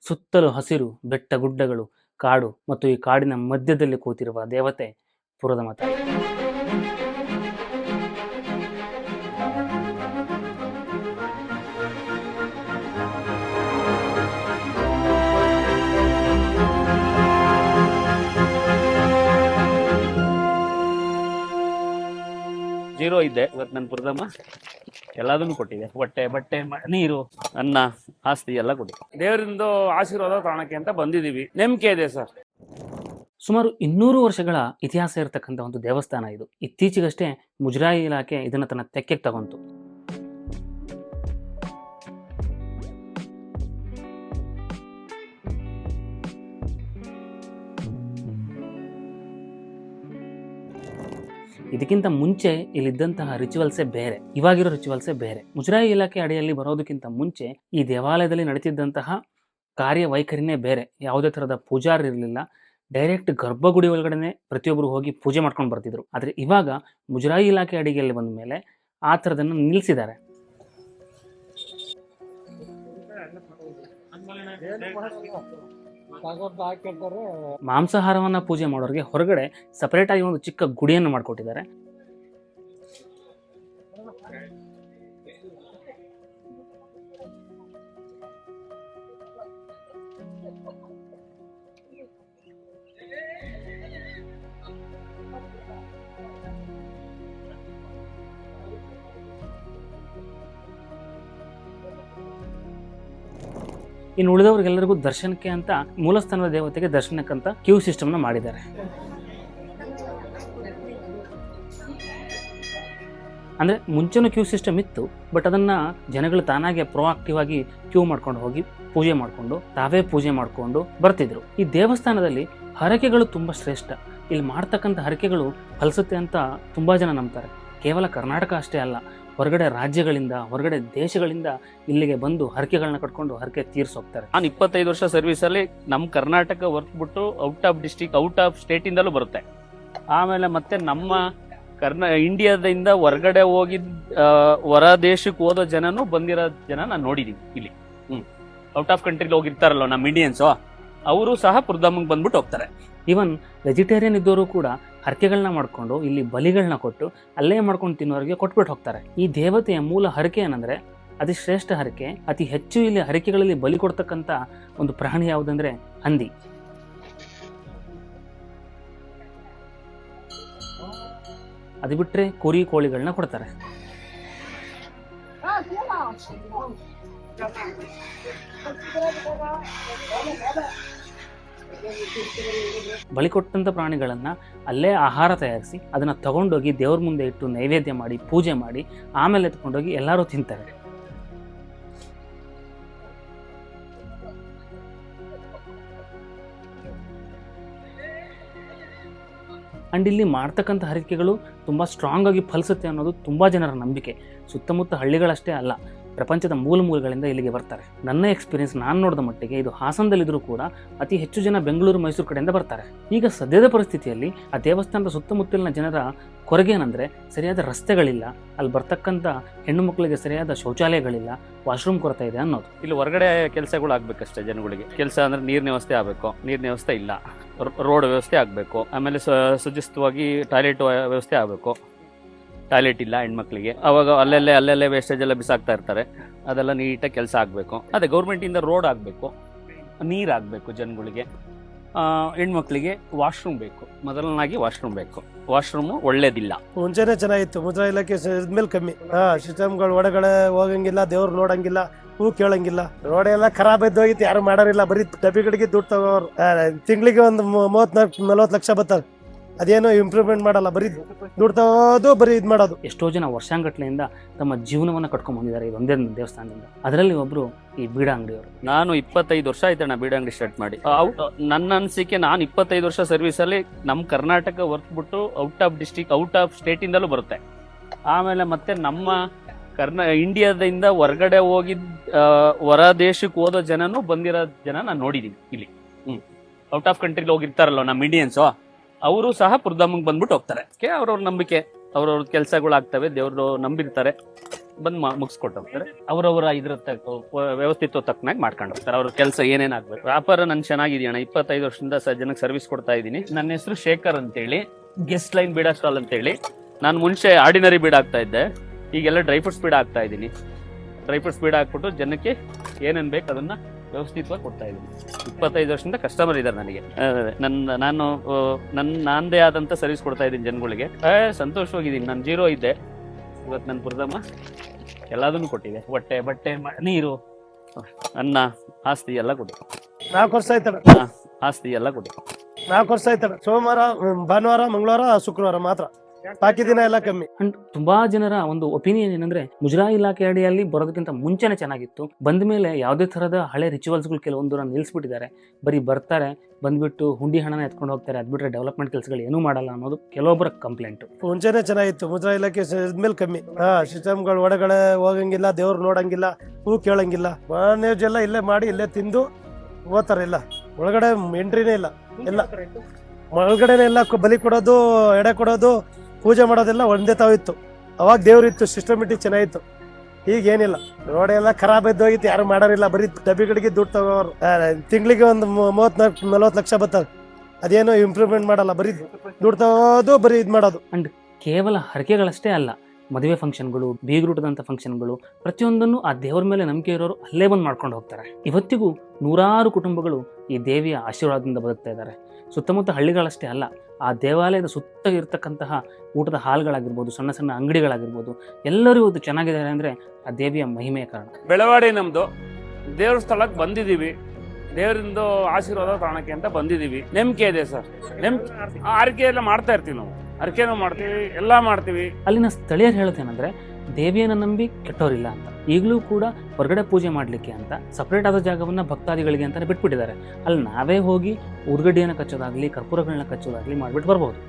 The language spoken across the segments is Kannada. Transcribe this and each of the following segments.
ಸುತ್ತಲೂ ಹಸಿರು, ಬೆಟ್ಟ ಗುಡ್ಡಗಳು, ಕಾಡು ಮತ್ತು ಈ ಕಾಡಿನ ಮಧ್ಯದಲ್ಲಿ ಕೂತಿರುವ ದೇವತೆ ಪುರದಮ್ಮ ತಾಯಿ. ಜೀರೋ ಇದ್ದೆ ಇವತ್ತು ನನ್ನ ಪುರದಮ್ಮ ಎಲ್ಲದನ್ನು ಕೊಟ್ಟಿದೆ. ಹೊಟ್ಟೆ, ಬಟ್ಟೆ, ನೀರು, ಅನ್ನ, ಆಸ್ತಿ ಎಲ್ಲ ಕೊಟ್ಟಿದೆ. ದೇವರಿಂದ ಆಶೀರ್ವಾದ ತಾಣಕ್ಕೆ ಅಂತ ಬಂದಿದ್ದೀವಿ. ನಂಬಿಕೆ ಇದೆ ಸರ್. ಸುಮಾರು 200 ವರ್ಷಗಳ ಇತಿಹಾಸ ಇರತಕ್ಕಂಥ ಒಂದು ದೇವಸ್ಥಾನ ಇದು. ಇತ್ತೀಚೆಗಷ್ಟೇ ಮುಜರಾಯಿ ಇಲಾಖೆ ಇದನ್ನು ತನ್ನ ತೆಕ್ಕೆಗೆ ತಗೊಂತು. ಇದಕ್ಕಿಂತ ಮುಂಚೆ ಇಲ್ಲಿದ್ದಂತಹ ರಿಚುವಲ್ಸೇ ಬೇರೆ, ಇವಾಗಿರೋ ರಿಚುವಲ್ಸೇ ಬೇರೆ. ಮುಜರಾಯಿ ಇಲಾಖೆ ಅಡಿಯಲ್ಲಿ ಬರೋದಕ್ಕಿಂತ ಮುಂಚೆ ಈ ದೇವಾಲಯದಲ್ಲಿ ನಡೀತಿದ್ದಂತಹ ಕಾರ್ಯವೈಖರಿನೇ ಬೇರೆ. ಯಾವುದೇ ಥರದ ಪೂಜಾರಿ ಇರಲಿಲ್ಲ. ಡೈರೆಕ್ಟ್ ಗರ್ಭಗುಡಿ ಒಳಗಡೆ ಪ್ರತಿಯೊಬ್ಬರು ಹೋಗಿ ಪೂಜೆ ಮಾಡ್ಕೊಂಡು ಬರ್ತಿದ್ರು. ಆದರೆ ಇವಾಗ ಮುಜರಾಯಿ ಇಲಾಖೆ ಅಡಿಗೆಯಲ್ಲಿ ಬಂದ ಮೇಲೆ ಆ ಥರದನ್ನು ನಿಲ್ಲಿಸಿದ್ದಾರೆ. ಮಾಂಸಾಹಾರವನ್ನ ಪೂಜೆ ಮಾಡೋರಿಗೆ ಹೊರಗಡೆ ಸಪರೇಟ್ ಆಗಿ ಒಂದು ಚಿಕ್ಕ ಗುಡಿಯನ್ನು ಮಾಡಿಕೊಟ್ಟಿದ್ದಾರೆ. ಇನ್ನು ಉಳಿದವ್ರಿಗೆಲ್ಲರಿಗೂ ದರ್ಶನಕ್ಕೆ ಅಂತ ಮೂಲಸ್ಥಾನದ ದೇವತೆಗೆ ದರ್ಶನಕ್ಕಂತ ಕ್ಯೂ ಸಿಸ್ಟಮ್ನ ಮಾಡಿದ್ದಾರೆ. ಅಂದರೆ ಮುಂಚೆನೂ ಕ್ಯೂ ಸಿಸ್ಟಮ್ ಇತ್ತು, ಬಟ್ ಅದನ್ನು ಜನಗಳು ತಾನಾಗೆ ಪ್ರೊಆಕ್ಟಿವ್ ಆಗಿ ಕ್ಯೂ ಮಾಡ್ಕೊಂಡು ಹೋಗಿ ಪೂಜೆ ಮಾಡಿಕೊಂಡು ತಾವೇ ಪೂಜೆ ಮಾಡಿಕೊಂಡು ಬರ್ತಿದ್ರು. ಈ ದೇವಸ್ಥಾನದಲ್ಲಿ ಹರಕೆಗಳು ತುಂಬ ಶ್ರೇಷ್ಠ. ಇಲ್ಲಿ ಮಾಡ್ತಕ್ಕಂಥ ಹರಕೆಗಳು ಫಲಿಸುತ್ತೆ ಅಂತ ತುಂಬ ಜನ ನಂಬ್ತಾರೆ. ಕೇವಲ ಕರ್ನಾಟಕ ಅಷ್ಟೇ ಅಲ್ಲ, ಹೊರಗಡೆ ರಾಜ್ಯಗಳಿಂದ, ಹೊರಗಡೆ ದೇಶಗಳಿಂದ ಇಲ್ಲಿಗೆ ಬಂದು ಹರಕೆಗಳನ್ನ ಕಟ್ಕೊಂಡು ಹರಕೆ ತೀರ್ಸೋಗ್ತಾರೆ. ನಾನು 25 ವರ್ಷ ಸರ್ವಿಸಲ್ಲಿ ನಮ್ಮ ಕರ್ನಾಟಕ ಬಿಟ್ಟು out of district, out of ಸ್ಟೇಟಿಂದಲೂ ಬರುತ್ತೆ. ಆಮೇಲೆ ಮತ್ತೆ ನಮ್ಮ ಇಂಡಿಯಾದಿಂದ ಹೊರಗಡೆ ಹೊರ ದೇಶಕ್ಕೆ ಹೋದೋ ಜನನು ಬಂದಿರೋ ಜನ ನಾನು ನೋಡಿದೀನಿ ಇಲ್ಲಿ. ಔಟ್ ಆಫ್ ಕಂಟ್ರಿಲಿ ಹೋಗಿರ್ತಾರಲ್ಲ ನಮ್ಮ ಇಂಡಿಯನ್ಸು, ಅವರು ಸಹ ಪುರದಮ್ಮಂಗೆ ಬಂದ್ಬಿಟ್ಟು ಹೋಗ್ತಾರೆ. ಈವನ್ ವೆಜಿಟೇರಿಯನ್ ಇದ್ದವರು ಕೂಡ ಹರಕೆಗಳನ್ನ ಮಾಡಿಕೊಂಡು ಇಲ್ಲಿ ಬಲಿಗಳನ್ನ ಕೊಟ್ಟು ಅಲ್ಲೇ ಮಾಡ್ಕೊಂಡು ತಿನ್ನೋರಿಗೆ ಕೊಟ್ಬಿಟ್ಟು ಹೋಗ್ತಾರೆ. ಈ ದೇವತೆಯ ಮೂಲ ಹರಕೆ ಏನಂದ್ರೆ ಅತಿ ಶ್ರೇಷ್ಠ ಹರಕೆ. ಅತಿ ಹೆಚ್ಚು ಇಲ್ಲಿ ಹರಕೆಗಳಲ್ಲಿ ಬಲಿ ಕೊಡ್ತಕ್ಕಂಥ ಒಂದು ಪ್ರಾಣಿ ಯಾವುದಂದ್ರೆ ಹಂದಿ. ಅದು ಬಿಟ್ರೆ ಕುರಿ, ಕೋಳಿಗಳನ್ನ ಕೊಡ್ತಾರೆ. ಬಲಿ ಕೊಟ್ಟಂತ ಪ್ರಾಣಿಗಳನ್ನ ಅಲ್ಲೇ ಆಹಾರ ತಯಾರಿಸಿ ಅದನ್ನ ತಗೊಂಡೋಗಿ ದೇವ್ರ ಮುಂದೆ ಇಟ್ಟು ನೈವೇದ್ಯ ಮಾಡಿ ಪೂಜೆ ಮಾಡಿ ಆಮೇಲೆ ತಗೊಂಡೋಗಿ ಎಲ್ಲರೂ ತಿಂತಾರೆ. ಅಂಡ್ ಇಲ್ಲಿ ಮಾಡ್ತಕ್ಕಂಥ ಹರಕೆಗಳು ತುಂಬ ಸ್ಟ್ರಾಂಗ್ ಆಗಿ ಫಲಿಸುತ್ತೆ ಅನ್ನೋದು ತುಂಬ ಜನರ ನಂಬಿಕೆ. ಸುತ್ತಮುತ್ತ ಹಳ್ಳಿಗಳಷ್ಟೇ ಅಲ್ಲ, ಪ್ರಪಂಚದ ಮೂಲೆಗಳಿಂದ ಇಲ್ಲಿಗೆ ಬರ್ತಾರೆ. ನನ್ನ ಎಕ್ಸ್ಪೀರಿಯನ್ಸ್ ನಾನು ನೋಡಿದ ಮಟ್ಟಿಗೆ ಇದು ಹಾಸನದಲ್ಲಿದ್ದರೂ ಕೂಡ ಅತಿ ಹೆಚ್ಚು ಜನ ಬೆಂಗಳೂರು, ಮೈಸೂರು ಕಡೆಯಿಂದ ಬರ್ತಾರೆ. ಈಗ ಸದ್ಯದ ಪರಿಸ್ಥಿತಿಯಲ್ಲಿ ಆ ದೇವಸ್ಥಾನದ ಸುತ್ತಮುತ್ತಲಿನ ಜನರ ಕೊರಗೆ ಏನಂದರೆ ಸರಿಯಾದ ರಸ್ತೆಗಳಿಲ್ಲ, ಅಲ್ಲಿ ಬರ್ತಕ್ಕಂಥ ಹೆಣ್ಣು ಮಕ್ಕಳಿಗೆ ಸರಿಯಾದ ಶೌಚಾಲಯಗಳಿಲ್ಲ, ವಾಶ್ರೂಮ್ ಕೊರತೆ ಇದೆ ಅನ್ನೋದು. ಇಲ್ಲಿ ಹೊರಗಡೆ ಕೆಲಸಗಳು ಆಗ್ಬೇಕಷ್ಟೇ ಜನಗಳಿಗೆ. ಕೆಲಸ ಅಂದ್ರೆ ನೀರಿನ ವ್ಯವಸ್ಥೆ ಆಗಬೇಕು, ನೀರಿನ ವ್ಯವಸ್ಥೆ ಇಲ್ಲ. ರೋಡ್ ವ್ಯವಸ್ಥೆ ಆಗಬೇಕು, ಆಮೇಲೆ ಸುಜಿಸ್ತವಾಗಿ ಟಾಯ್ಲೆಟ್ ವ್ಯವಸ್ಥೆ ಆಗಬೇಕು. ಟಾಯ್ಲೆಟ್ ಇಲ್ಲ ಹೆಣ್ಮಕ್ಳಿಗೆ, ಅವಾಗ ಅಲ್ಲೆಲ್ಲೇ ವೇಸ್ಟೇಜ್ ಎಲ್ಲ ಬಿಸಾಕ್ತಾ ಇರ್ತಾರೆ. ಅದೆಲ್ಲ ನೀಟಾಗಿ ಕೆಲಸ ಆಗಬೇಕು. ಅದೇ ಗೌರ್ಮೆಂಟಿಂದ ರೋಡ್ ಆಗಬೇಕು, ನೀರು ಆಗಬೇಕು ಜನಗಳಿಗೆ. ಹೆಣ್ಮಕ್ಳಿಗೆ ವಾಶ್ರೂಮ್ ಬೇಕು, ಮೊದಲನಾಗಿ ವಾಶ್ರೂಮ್ ಬೇಕು. ವಾಶ್ರೂಮು ಒಳ್ಳೇದಿಲ್ಲ. ಮುಂಚೆನೆ ಚೆನ್ನಾಗಿತ್ತು, ಮುದ್ರಾ ಇಲಾಖೆ ಇದ್ಮೇಲೆ ಕಮ್ಮಿ. ಸಿಸ್ಟಮ್ಗಳು ಒಳಗಡೆ ಹೋಗಂಗಿಲ್ಲ, ದೇವ್ರು ನೋಡಂಗಿಲ್ಲ, ಹೂ ಕೇಳಂಗಿಲ್ಲ. ರೋಡ್ ಎಲ್ಲ ಖರಾಬ್ ಇದ್ದೋಗಿತ್ತು, ಯಾರು ಮಾಡೋರಿಲ್ಲ. ಬರೀ ಡಬ್ಬಿಗಳಿಗೆ ದುಡ್ಡು ತಗೋರು. ತಿಂಗಳಿಗೆ ಒಂದು 34-40 ಲಕ್ಷ ಬರ್ತಾರೆ. ಅದೇನೋ ಇಂಪ್ರೂವ್ಮೆಂಟ್ ಮಾಡಲ್ಲ, ಬರೀ ದುಡ್ಡು ತಗೋದು, ಬರೀ ಇದು ಮಾಡೋದು. ಎಷ್ಟೋ ಜನ ವರ್ಷಾಂಗಟ್ಲೆಯಿಂದ ತಮ್ಮ ಜೀವನವನ್ನು ಕಟ್ಕೊಂಡ್ ಬಂದಿದ್ದಾರೆ ಇದೊಂದೇ ದೇವಸ್ಥಾನದಿಂದ. ಅದರಲ್ಲಿ ಒಬ್ರು ಈ ಬೀಡ ಅಂಗಡಿಯವರು. ನಾನು 25 ವರ್ಷ ಆಯ್ತಣ್ಣ ಬೀಡ ಅಂಗಡಿ ಸ್ಟಾರ್ಟ್ ಮಾಡಿ. ನನ್ನ ಅನಿಸಿಕೆ, ನಾನು 25 ವರ್ಷ ಸರ್ವಿಸಲ್ಲಿ ನಮ್ಮ ಕರ್ನಾಟಕ ಬಿಟ್ಟು out of district, out of ಸ್ಟೇಟಿಂದಲೂ ಬರುತ್ತೆ. ಆಮೇಲೆ ಮತ್ತೆ ನಮ್ಮ ಇಂಡಿಯಾದಿಂದ ಹೊರಗಡೆ ಹೊರ ದೇಶಕ್ಕೆ ಹೋದೋ ಜನನು ಬಂದಿರೋ ಜನ ನಾನು ನೋಡಿದೀನಿ ಇಲ್ಲಿ. ಔಟ್ ಆಫ್ ಕಂಟ್ರಿಲಿ ಹೋಗಿರ್ತಾರಲ್ಲ ನಮ್ಮ ಇಂಡಿಯನ್ಸು, ಅವರು ಸಹ ಪುರದಮ್ಮಂಗೆ ಬಂದ್ಬಿಟ್ಟು ಹೋಗ್ತಾರೆ. ಅವ್ರವ್ರ ನಂಬಿಕೆ, ಅವ್ರವ್ರ ಕೆಲಸಗಳು ಆಗ್ತವೆ, ದೇವ್ರು ನಂಬಿರ್ತಾರೆ. ಬಂದು ಮುಗಿಸ್ಕೊಟ್ಟು ಹೋಗ್ತಾರೆ. ಅವರವರ ಇದ್ರ ವ್ಯವಸ್ಥಿತ್ವ ತಕ್ಕನಾಗಿ ಮಾಡ್ಕೊಂಡು ಹೋಗ್ತಾರೆ. ಅವ್ರ ಕೆಲಸ ಏನೇನಾಗಬೇಕು. ವ್ಯಾಪಾರ ನಾನು ಚೆನ್ನಾಗಿದೆಯಣ್ಣ, 25 ವರ್ಷದಿಂದ ಜನಕ್ಕೆ ಸರ್ವಿಸ್ ಕೊಡ್ತಾ ಇದ್ದೀನಿ. ನನ್ನ ಹೆಸರು ಶೇಖರ್ ಅಂತೇಳಿ, ಗೆಸ್ಟ್ ಲೈನ್ ಬೀಡಾ ಸ್ಟಾಲ್ ಅಂತೇಳಿ. ನಾನು ಮುಂಚೆ ಆರ್ಡಿನರಿ ಬೀಡ ಆಗ್ತಾ ಇದ್ದೆ, ಈಗೆಲ್ಲ ಡ್ರೈ ಫ್ರೂಟ್ಸ್ ಬೀಡ ಆಗ್ತಾ ಇದ್ದೀನಿ. ಡ್ರೈ ಫ್ರೂಟ್ಸ್ ಬೀಡ ಹಾಕ್ಬಿಟ್ಟು ಜನಕ್ಕೆ ಏನೇನು ಬೇಕು ಅದನ್ನ ವ್ಯವಸ್ಥಿತವಾಗಿ ಕೊಡ್ತಾ ಇದ್ದೀನಿ. 25 ವರ್ಷದಿಂದ ಕಸ್ಟಮರ್ ಇದ್ದಾರೆ ನನಗೆ. ನಾನದೇ ಆದಂತ ಸರ್ವಿಸ್ ಕೊಡ್ತಾ ಇದ್ದೀನಿ ಜನಗಳಿಗೆ. ಸಂತೋಷವಾಗಿದ್ದೀನಿ. ನಾನು ಜೀರೋ ಇದ್ದೆ, ಇವತ್ತು ನನ್ನ ಪುರದಮ್ಮ ಎಲ್ಲದನ್ನು ಕೊಟ್ಟಿದೆ. ಬಟ್ಟೆ ನೀರು, ಅನ್ನ, ಆಸ್ತಿ ಎಲ್ಲ ಕೊಟ್ಟಿದೆ. 4 ವರ್ಷ ಆಯ್ತಣ್ಣ. ಆಸ್ತಿ ಎಲ್ಲ ಕೊಟ್ಟಿದೆ. 4 ವರ್ಷ ಆಯ್ತಣ್ಣ. ಸೋಮವಾರ, ಭಾನುವಾರ, ಮಂಗಳವಾರ, ಶುಕ್ರವಾರ ಮಾತ್ರ, ಬಾಕಿ ದಿನ ಎಲ್ಲ ಕಮ್ಮಿ. ಅಂಡ್ ತುಂಬಾ ಜನರ ಒಂದು ಒಪಿನಿಯನ್ ಏನಂದ್ರೆ, ಮುಜರಾಯಿ ಇಲಾಖೆ ಅಡಿಯಲ್ಲಿ ಬರೋದಕ್ಕಿಂತ ಮುಂಚೆನೆ ಚೆನ್ನಾಗಿತ್ತು, ಬಂದ ಮೇಲೆ ಯಾವುದೇ ತರಹದ ಹಳೆ ರಿಚುವಲ್ಸ್ಗಳು ಕೆಲವೊಂದು ನಿಲ್ಲಿಸ್ಬಿಟ್ಟಿದ್ದಾರೆ. ಬರೀ ಬರ್ತಾರೆ, ಬಂದ್ಬಿಟ್ಟು ಹುಂಡಿ ಹಣನ ಎತ್ಕೊಂಡು ಹೋಗ್ತಾರೆ, ಅದ್ ಬಿಟ್ರೆ ಡೆವಲಪ್ಮೆಂಟ್ ಕೆಲಸಗಳು ಏನೂ ಮಾಡಲ್ಲ ಅನ್ನೋದು ಕೆಲವೊಬ್ಬರ ಕಂಪ್ಲೇಂಟ್. ಮುಂಚೆನೆ ಚೆನ್ನಾಗಿತ್ತು, ಮುಜರಾಯಿ ಇಲಾಖೆ ಇದ್ಮೇಲೆ ಕಮ್ಮಿ. ಸಿಸ್ಟಮ್ಗಳು ಒಳಗಡೆ ಹೋಗಂಗಿಲ್ಲ, ದೇವ್ರು ನೋಡಂಗಿಲ್ಲ, ಹೂ ಕೇಳಂಗಿಲ್ಲ. ಮಾನ್ಯಜ್ ಎಲ್ಲ ಇಲ್ಲೇ ಮಾಡಿ ಇಲ್ಲೇ ತಿಂದು ಹೋಗ್ತಾರೆ. ಇಲ್ಲ ಒಳಗಡೆ ಎಂಟ್ರಿನೇ ಇಲ್ಲ. ಎಲ್ಲ ಒಳಗಡೆನೆ ಎಲ್ಲ ಬಲಿ ಕೊಡೋದು, ಎಡೆ ಕೊಡೋದು, ಪೂಜೆ ಮಾಡೋದೆಲ್ಲ ಒಂದೇ ತಾವಿತ್ತು. ಅವಾಗ ದೇವ್ರಿತ್ತು, ಸಿಸ್ಟಮೆಟಿಕ್ ಚೆನ್ನಾಗಿತ್ತು. ಈಗ ಏನಿಲ್ಲ. ರೋಡ್ ಎಲ್ಲ ಖರಾಬ್ ಇದ್ದೋಗಿತ್ತು, ಯಾರು ಮಾಡೋರಿಲ್ಲ. ಬರೀ ಡಬ್ಬಿಗಳಿಗೆ ದುಡ್ಡು ತಗೋರು. ತಿಂಗಳಿಗೆ ಒಂದು 34-40 ಲಕ್ಷ ಬರ್ತಾರೆ. ಅದೇನೋ ಇಂಪ್ರೂವ್ಮೆಂಟ್ ಮಾಡಲ್ಲ, ಬರೀ ದುಡ್ಡು ತಗೋದು, ಬರೀ ಇದು ಮಾಡೋದು. ಅಂಡ್ ಕೇವಲ ಹರಕೆಗಳಷ್ಟೇ ಅಲ್ಲ, ಮದುವೆ ಫಂಕ್ಷನ್ಗಳು, ಬೀಗ್ರೂಟದಂಥ ಫಂಕ್ಷನ್ಗಳು, ಪ್ರತಿಯೊಂದನ್ನು ಆ ದೇವರ ಮೇಲೆ ನಂಬಿಕೆ ಇರೋರು ಅಲ್ಲೇ ಬಂದು ಮಾಡ್ಕೊಂಡು ಹೋಗ್ತಾರೆ. ಇವತ್ತಿಗೂ ನೂರಾರು ಕುಟುಂಬಗಳು ಈ ದೇವಿಯ ಆಶೀರ್ವಾದದಿಂದ ಬದುಕ್ತಾ ಇದ್ದಾರೆ. ಸುತ್ತಮುತ್ತ ಹಳ್ಳಿಗಳಷ್ಟೇ ಅಲ್ಲ, ಆ ದೇವಾಲಯದ ಸುತ್ತ ಇರತಕ್ಕಂತಹ ಊಟದ ಹಾಲ್ಗಳಾಗಿರ್ಬೋದು, ಸಣ್ಣ ಸಣ್ಣ ಅಂಗಡಿಗಳಾಗಿರ್ಬೋದು, ಎಲ್ಲರೂ ಇವತ್ತು ಚೆನ್ನಾಗಿದ್ದಾರೆ ಅಂದರೆ ಆ ದೇವಿಯ ಮಹಿಮೆಯ ಕಾರಣ. ಬೆಳವಾಡಿ ನಮ್ದು ದೇವ್ರ ಸ್ಥಳಕ್ಕೆ ಬಂದಿದ್ದೀವಿ. ದೇವರಿಂದ ಆಶೀರ್ವಾದ ತಾಣಕ್ಕೆ ಅಂತ ಬಂದಿದ್ದೀವಿ. ನಂಬಿಕೆ ಇದೆ ಸರ್. ಆರಕೆ ಎಲ್ಲ ಮಾಡ್ತಾ ಇರ್ತೀವಿ ನಾವು. ಅರ್ಕೆನೂ ಮಾಡ್ತೀವಿ, ಎಲ್ಲ ಮಾಡ್ತೀವಿ. ಅಲ್ಲಿನ ಸ್ಥಳೀಯರು ಹೇಳೋದೇನೆಂದರೆ, ದೇವಿಯನ್ನು ನಂಬಿ ಕೆಟ್ಟೋರಿಲ್ಲ ಅಂತ. ಈಗಲೂ ಕೂಡ ಹೊರಗಡೆ ಪೂಜೆ ಮಾಡಲಿಕ್ಕೆ ಅಂತ ಸಪ್ರೇಟ್ ಆದ ಜಾಗವನ್ನು ಭಕ್ತಾದಿಗಳಿಗೆ ಅಂತಲೇ ಬಿಟ್ಬಿಟ್ಟಿದ್ದಾರೆ. ಅಲ್ಲಿ ನಾವೇ ಹೋಗಿ ಉರ್ಗಡ್ಡಿಯನ್ನು ಕಚ್ಚೋದಾಗಲಿ, ಕರ್ಪೂರಗಳನ್ನ ಕಚ್ಚೋದಾಗಲಿ ಮಾಡಿಬಿಟ್ಟು ಬರ್ಬೋದು.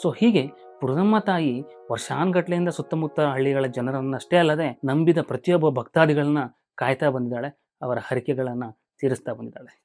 ಸೊ ಹೀಗೆ ಪುರದಮ್ಮ ತಾಯಿ ವರ್ಷಾನ್ಗಟ್ಲೆಯಿಂದ ಸುತ್ತಮುತ್ತ ಹಳ್ಳಿಗಳ ಜನರನ್ನಷ್ಟೇ ಅಲ್ಲದೆ ನಂಬಿದ ಪ್ರತಿಯೊಬ್ಬ ಭಕ್ತಾದಿಗಳನ್ನ ಕಾಯ್ತಾ ಬಂದಿದ್ದಾಳೆ, ಅವರ ಹರಕೆಗಳನ್ನ ತೀರಿಸ್ತಾ ಬಂದಿದ್ದಾಳೆ.